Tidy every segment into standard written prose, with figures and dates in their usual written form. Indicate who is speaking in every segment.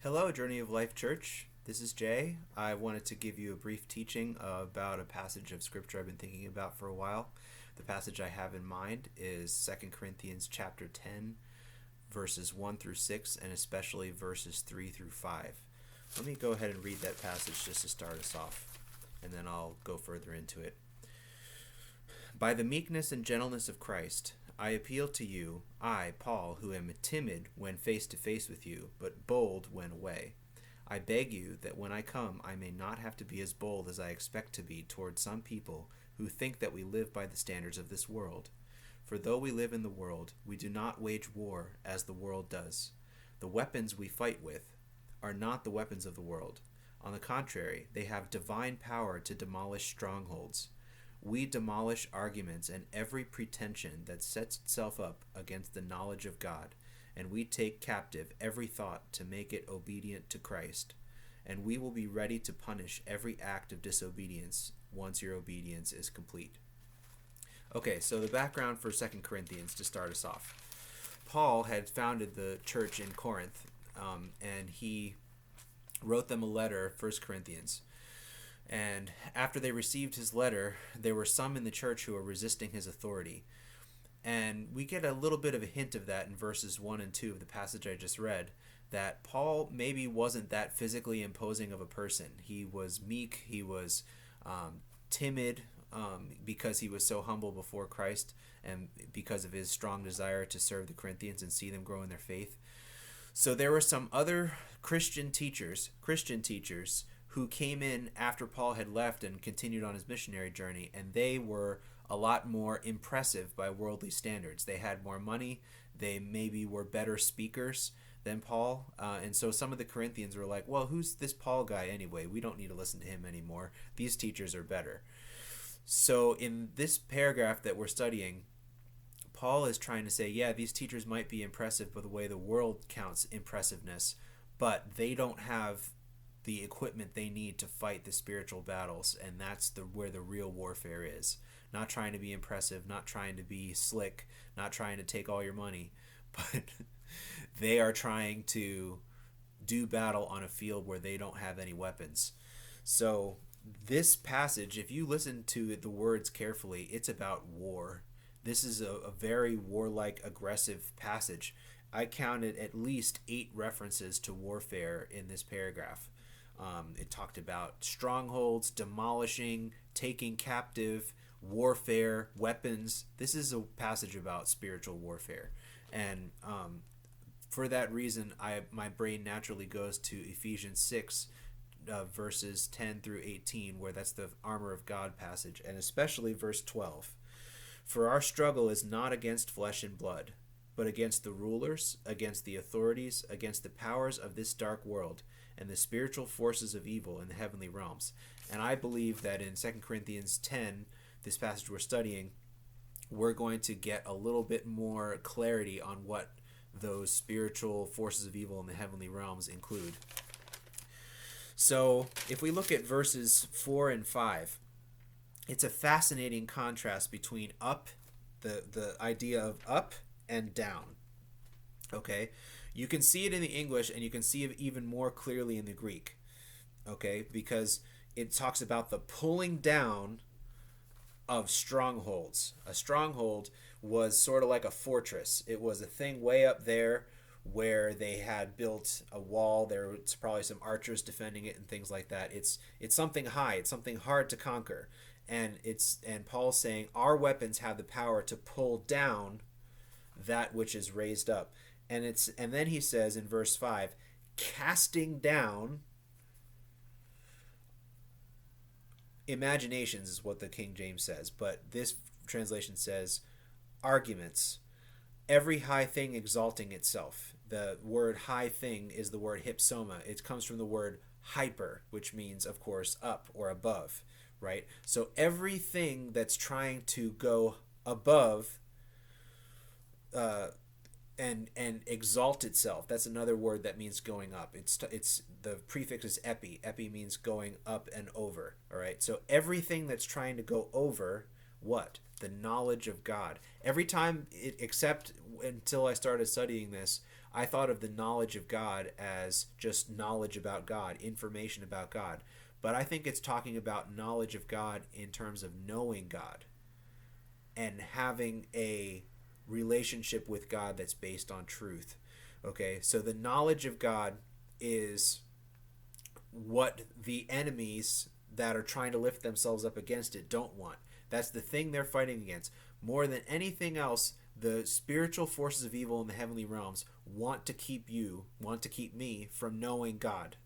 Speaker 1: Hello, Journey of Life Church. This is Jay. I wanted to give you a brief teaching about a passage of scripture I've been thinking about for a while. The passage I have in mind is 2 Corinthians chapter 10, verses 1 through 6, and especially verses 3 through 5. Let me go ahead and read that passage just to start us off, and then I'll go further into it. By the meekness and gentleness of Christ, I appeal to you, I, Paul, who am timid when face to face with you, but bold when away. I beg you that when I come, I may not have to be as bold as I expect to be toward some people who think that we live by the standards of this world. For though we live in the world, we do not wage war as the world does. The weapons we fight with are not the weapons of the world. On the contrary, they have divine power to demolish strongholds. We demolish arguments and every pretension that sets itself up against the knowledge of God, and we take captive every thought to make it obedient to Christ, and we will be ready to punish every act of disobedience once your obedience is complete. Okay, so the background for 2 Corinthians to start us off. Paul had founded the church in Corinth, and he wrote them a letter, 1 Corinthians. And after they received his letter, there were some in the church who were resisting his authority. And we get a little bit of a hint of that in verses 1 and 2 of the passage I just read, that Paul maybe wasn't that physically imposing of a person. He was meek, he was timid because he was so humble before Christ and because of his strong desire to serve the Corinthians and see them grow in their faith. So there were some other Christian teachers who came in after Paul had left and continued on his missionary journey, and they were a lot more impressive by worldly standards. They had more money, they maybe were better speakers than Paul, and so some of the Corinthians were like, well, who's this Paul guy anyway? We don't need to listen to him anymore. These teachers are better. So in this paragraph that we're studying, Paul is trying to say, yeah, these teachers might be impressive by the way the world counts impressiveness, but they don't have the equipment they need to fight the spiritual battles, and that's where the real warfare is. Not trying to be impressive, not trying to be slick, not trying to take all your money, but they are trying to do battle on a field where they don't have any weapons. So this passage, if you listen to the words carefully, it's about war. This is a very warlike, aggressive passage. I counted at least 8 references to warfare in this paragraph. It talked about strongholds, demolishing, taking captive, warfare, weapons. This is a passage about spiritual warfare. And for that reason, my brain naturally goes to Ephesians 6, verses 10 through 18, where that's the armor of God passage, and especially verse 12. For our struggle is not against flesh and blood, but against the rulers, against the authorities, against the powers of this dark world, and the spiritual forces of evil in the heavenly realms. And I believe that in 2 Corinthians 10, this passage we're studying, we're going to get a little bit more clarity on what those spiritual forces of evil in the heavenly realms include. So if we look at verses 4 and 5, it's a fascinating contrast between up, the idea of up, and down. Okay? You can see it in the English, and you can see it even more clearly in the Greek. Okay? Because it talks about the pulling down of strongholds. A stronghold was sort of like a fortress. It was a thing way up there where they had built a wall. There was probably some archers defending it and things like that. It's something high. It's something hard to conquer. And Paul's saying our weapons have the power to pull down that which is raised up. And then he says in verse 5, casting down imaginations is what the King James says, but this translation says arguments, every high thing exalting itself. The word high thing is the word hypsoma. It comes from the word hyper, which means, of course, up or above, right? So everything that's trying to go above and exalt itself. That's another word that means going up. It's the prefix is epi. Epi means going up and over. All right. So everything that's trying to go over what? The knowledge of God. Every time, except until I started studying this, I thought of the knowledge of God as just knowledge about God, information about God. But I think it's talking about knowledge of God in terms of knowing God and having a relationship with God that's based on truth. Okay, so the knowledge of God is what the enemies that are trying to lift themselves up against it don't want. That's the thing they're fighting against. More than anything else, the spiritual forces of evil in the heavenly realms want to keep me from knowing God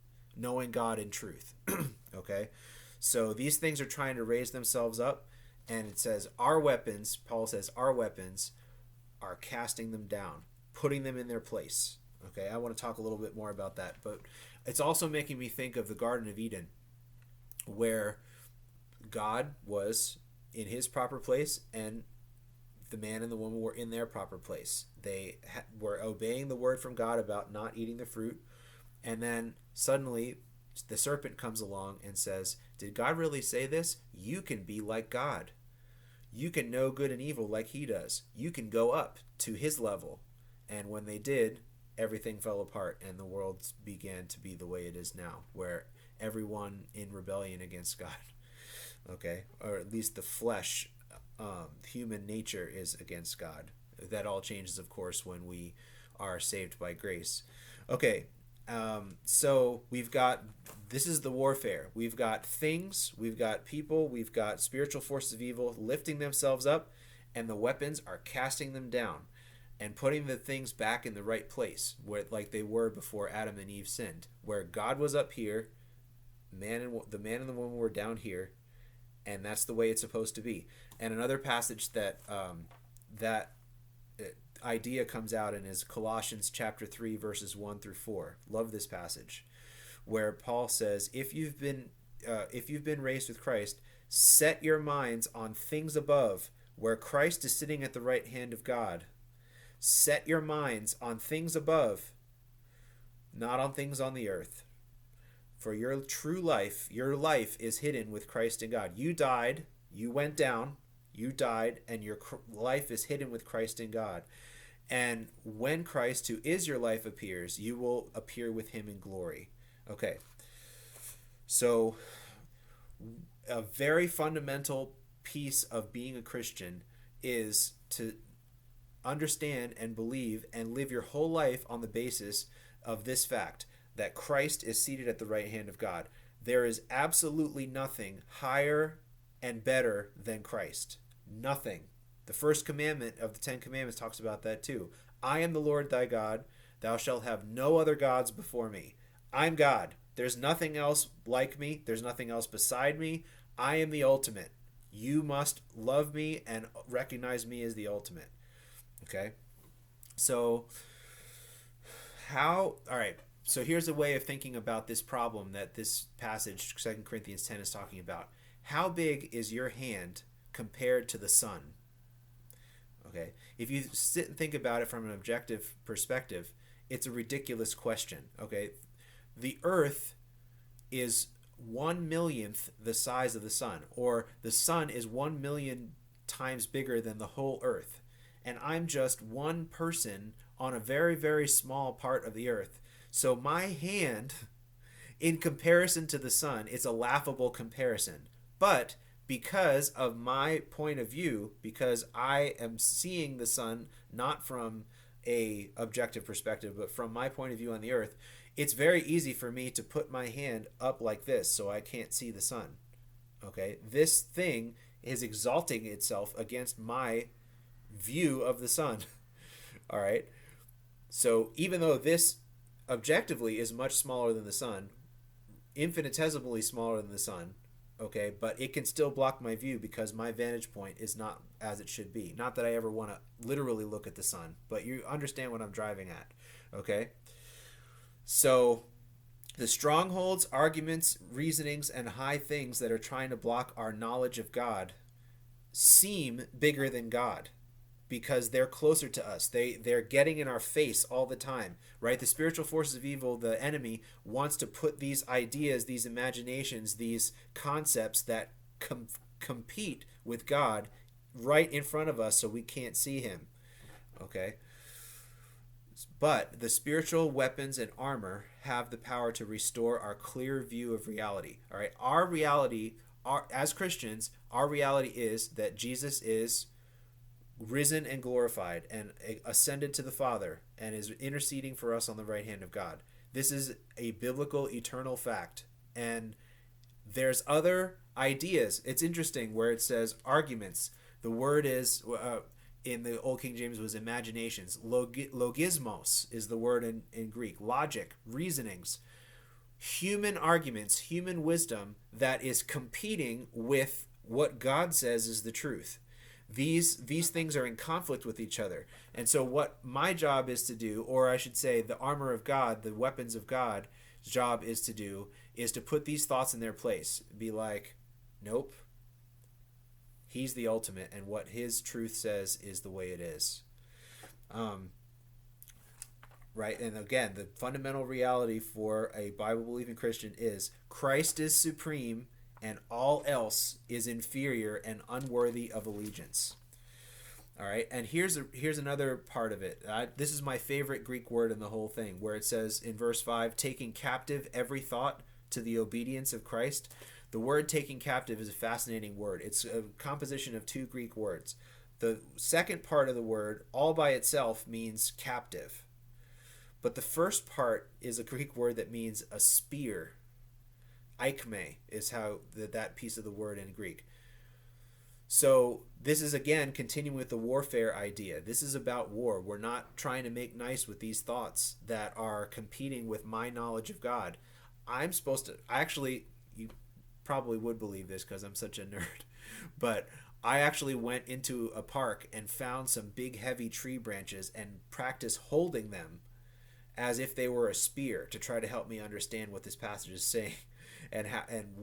Speaker 1: in truth. Okay? So these things are trying to raise themselves up, and it says, Paul says, our weapons are casting them down, putting them in their place. Okay, I want to talk a little bit more about that, but it's also making me think of the Garden of Eden, where God was in his proper place and the man and the woman were in their proper place. They were obeying the word from God about not eating the fruit, and then suddenly the serpent comes along and says, did God really say this? You can be like God. You can know good and evil like he does. You can go up to his level. And when they did, everything fell apart and the world began to be the way it is now, where everyone in rebellion against God, okay, or at least the flesh, human nature is against God. That all changes, of course, when we are saved by grace. Okay, so this is the warfare. We've got things, we've got people, we've got spiritual forces of evil lifting themselves up, and the weapons are casting them down and putting the things back in the right place, where like they were before Adam and Eve sinned, where God was up here, the man and the woman were down here, and that's the way it's supposed to be. And another passage that idea comes out in is Colossians chapter 3 verses 1 through 4. Love this passage, where Paul says, if you've been raised with Christ, set your minds on things above, where Christ is sitting at the right hand of God. Set your minds on things above, not on things on the earth. For your life is hidden with Christ in God. You died, you went down, you died, and your life is hidden with Christ in God. And when Christ, who is your life, appears, you will appear with him in glory. Okay. So a very fundamental piece of being a Christian is to understand and believe and live your whole life on the basis of this fact, that Christ is seated at the right hand of God. There is absolutely nothing higher and better than Christ. Nothing. The first commandment of the Ten Commandments talks about that too. I am the Lord thy God. Thou shalt have no other gods before me. I'm God. There's nothing else like me. There's nothing else beside me. I am the ultimate. You must love me and recognize me as the ultimate. Okay? So, all right. So here's a way of thinking about this problem that this passage, 2 Corinthians 10, is talking about. How big is your hand compared to the sun? Okay? If you sit and think about it from an objective perspective, it's a ridiculous question. Okay? The earth is 1/millionth the size of the sun, or the sun is 1,000,000 times bigger than the whole earth. And I'm just one person on a very, very small part of the earth. So my hand, in comparison to the sun, it's a laughable comparison. But because of my point of view, because I am seeing the sun not from a objective perspective, but from my point of view on the earth, it's very easy for me to put my hand up like this so I can't see the sun. Okay? This thing is exalting itself against my view of the sun. All right? So even though this objectively is much smaller than the sun, infinitesimally smaller than the sun, okay, but it can still block my view because my vantage point is not as it should be. Not that I ever want to literally look at the sun, but you understand what I'm driving at, okay? So the strongholds, arguments, reasonings, and high things that are trying to block our knowledge of God seem bigger than God, because they're closer to us. They're getting in our face all the time, right? The spiritual forces of evil, the enemy, wants to put these ideas, these imaginations, these concepts that compete with God right in front of us so we can't see him, okay? But the spiritual weapons and armor have the power to restore our clear view of reality. All right, our reality, as Christians, our reality is that Jesus is risen and glorified and ascended to the Father and is interceding for us on the right hand of God. This is a biblical, eternal fact. And there's other ideas. It's interesting where it says arguments. The word is, in the Old King James, was imaginations. Logismos is the word in Greek. Logic, reasonings, human arguments, human wisdom that is competing with what God says is the truth. These things are in conflict with each other. And so what my job is to do, or I should say the armor of God, the weapons of God's job is to do, is to put these thoughts in their place. Be like, nope, he's the ultimate, and what his truth says is the way it is. Right? And again, the fundamental reality for a Bible-believing Christian is Christ is supreme and all else is inferior and unworthy of allegiance. All right, and here's another part of it. This is my favorite Greek word in the whole thing, where it says in verse 5, taking captive every thought to the obedience of Christ. The word taking captive is a fascinating word. It's a composition of two Greek words. The second part of the word, all by itself, means captive. But the first part is a Greek word that means a spear. Aikme is how that piece of the word in Greek. So this is, again, continuing with the warfare idea. This is about war. We're not trying to make nice with these thoughts that are competing with my knowledge of God. I'm supposed to, actually, you probably would believe this because I'm such a nerd, but I actually went into a park and found some big heavy tree branches and practiced holding them as if they were a spear to try to help me understand what this passage is saying and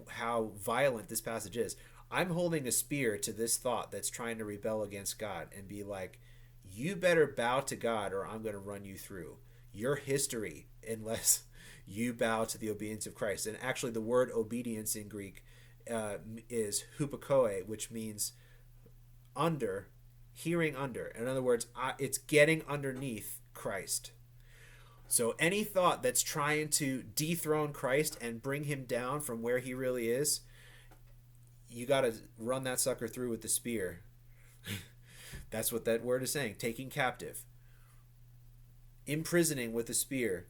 Speaker 1: how violent this passage is. I'm holding a spear to this thought that's trying to rebel against God and be like, you better bow to God or I'm going to run you through. Your history unless you bow to the obedience of Christ. And actually the word obedience in Greek is hupakoe, which means under, hearing under. In other words, it's getting underneath Christ. So any thought that's trying to dethrone Christ and bring him down from where he really is, you got to run that sucker through with the spear. That's what that word is saying. Taking captive. Imprisoning with a spear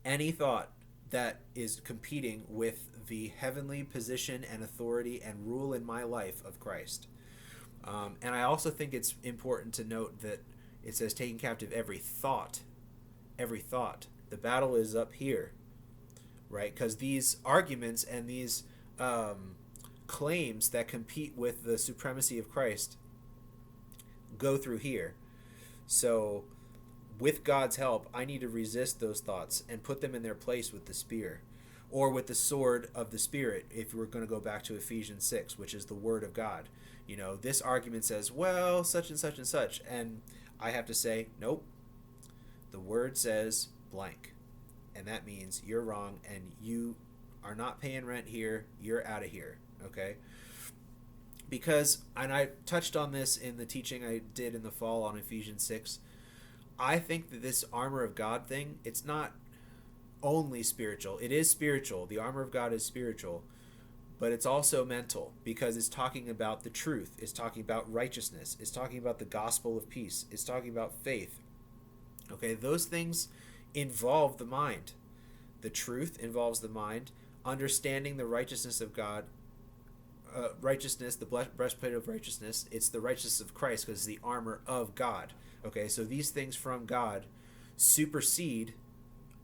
Speaker 1: any thought that is competing with the heavenly position and authority and rule in my life of Christ. And I also think it's important to note that it says taking captive every thought. Every thought. The battle is up here, right? Because these arguments and these claims that compete with the supremacy of Christ go through here. So with God's help, I need to resist those thoughts and put them in their place with the spear or with the sword of the Spirit, if we're going to go back to Ephesians 6, which is the Word of God. You know, this argument says, well, such and such and such. And I have to say, nope. The Word says blank. And that means you're wrong and you are not paying rent here. You're out of here. Okay? Because, and I touched on this in the teaching I did in the fall on Ephesians 6, I think that this armor of God thing, it's not only spiritual. It is spiritual. The armor of God is spiritual. But it's also mental because it's talking about the truth. It's talking about righteousness. It's talking about the gospel of peace. It's talking about faith. Okay, those things involve the mind. The truth involves the mind. Understanding the righteousness of God, righteousness, the breastplate of righteousness, it's the righteousness of Christ because it's the armor of God. Okay, so these things from God supersede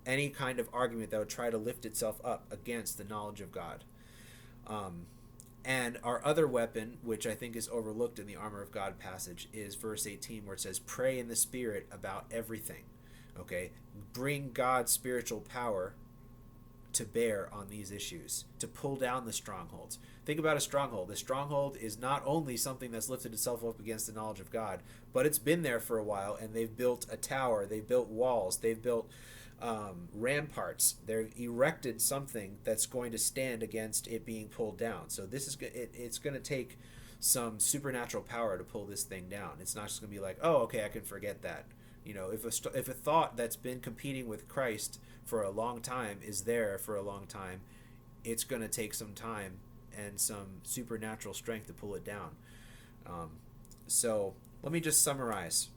Speaker 1: any kind of argument that would try to lift itself up against the knowledge of God. And our other weapon, which I think is overlooked in the armor of God passage, is verse 18 where it says, pray in the Spirit about everything. Okay, bring God's spiritual power to bear on these issues, to pull down the strongholds. Think about a stronghold. A stronghold is not only something that's lifted itself up against the knowledge of God, but it's been there for a while, and they've built a tower, they've built walls, they've built ramparts. They've erected something that's going to stand against it being pulled down. So this is it's going to take some supernatural power to pull this thing down. It's not just going to be like, oh, okay, I can forget that. If a thought that's been competing with Christ for a long time is there for a long time, it's going to take some time and some supernatural strength to pull it down. So let me just summarize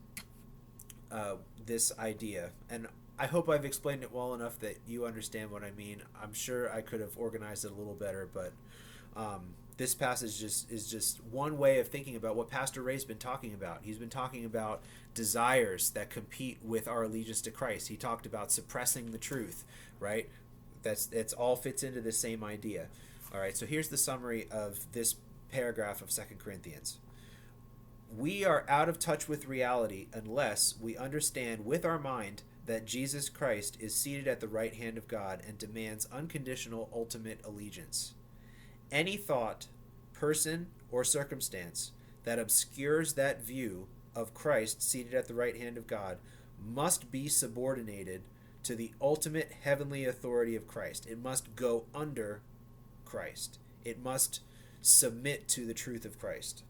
Speaker 1: this idea, and I hope I've explained it well enough that you understand what I mean. I'm sure I could have organized it a little better, but this passage is just one way of thinking about what Pastor Ray's been talking about. He's been talking about desires that compete with our allegiance to Christ. He talked about suppressing the truth, right? It's all fits into the same idea. All right, so here's the summary of this paragraph of 2 Corinthians. We are out of touch with reality unless we understand with our mind that Jesus Christ is seated at the right hand of God and demands unconditional ultimate allegiance. Any thought, person, or circumstance that obscures that view of Christ seated at the right hand of God must be subordinated to the ultimate heavenly authority of Christ. It must go under Christ. It must submit to the truth of Christ.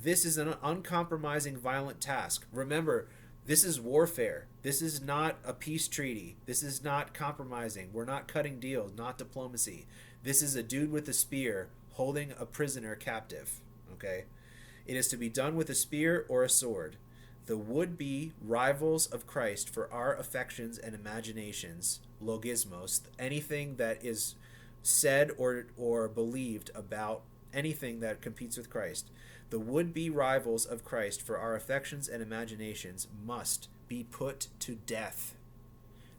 Speaker 1: This is an uncompromising, violent task. Remember, this is warfare. This is not a peace treaty. This is not compromising. We're not cutting deals, not diplomacy. This is a dude with a spear holding a prisoner captive. Okay? It is to be done with a spear or a sword. The would-be rivals of Christ for our affections and imaginations, logismos, anything that is said or believed about anything that competes with Christ, the would-be rivals of Christ for our affections and imaginations must be put to death.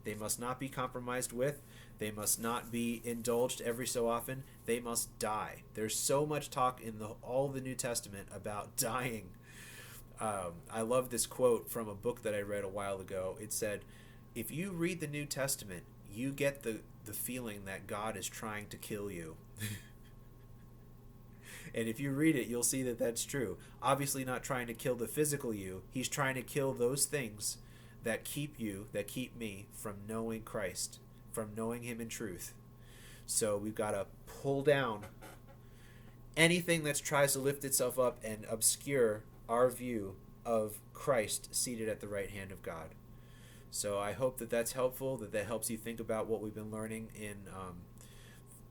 Speaker 1: They must not be compromised with. They must not be indulged every so often. They must die. There's so much talk in all the New Testament about dying. I love this quote from a book that I read a while ago. It said, if you read the New Testament, you get the feeling that God is trying to kill you. And if you read it, you'll see that that's true. Obviously not trying to kill the physical you. He's trying to kill those things that keep me from knowing Christ, from knowing him in truth. So we've got to pull down anything that tries to lift itself up and obscure our view of Christ seated at the right hand of God. So I hope that that's helpful, that helps you think about what we've been learning in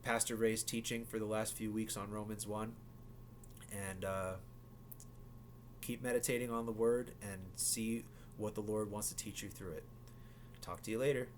Speaker 1: Pastor Ray's teaching for the last few weeks on Romans 1. And keep meditating on the Word and see what the Lord wants to teach you through it. Talk to you later.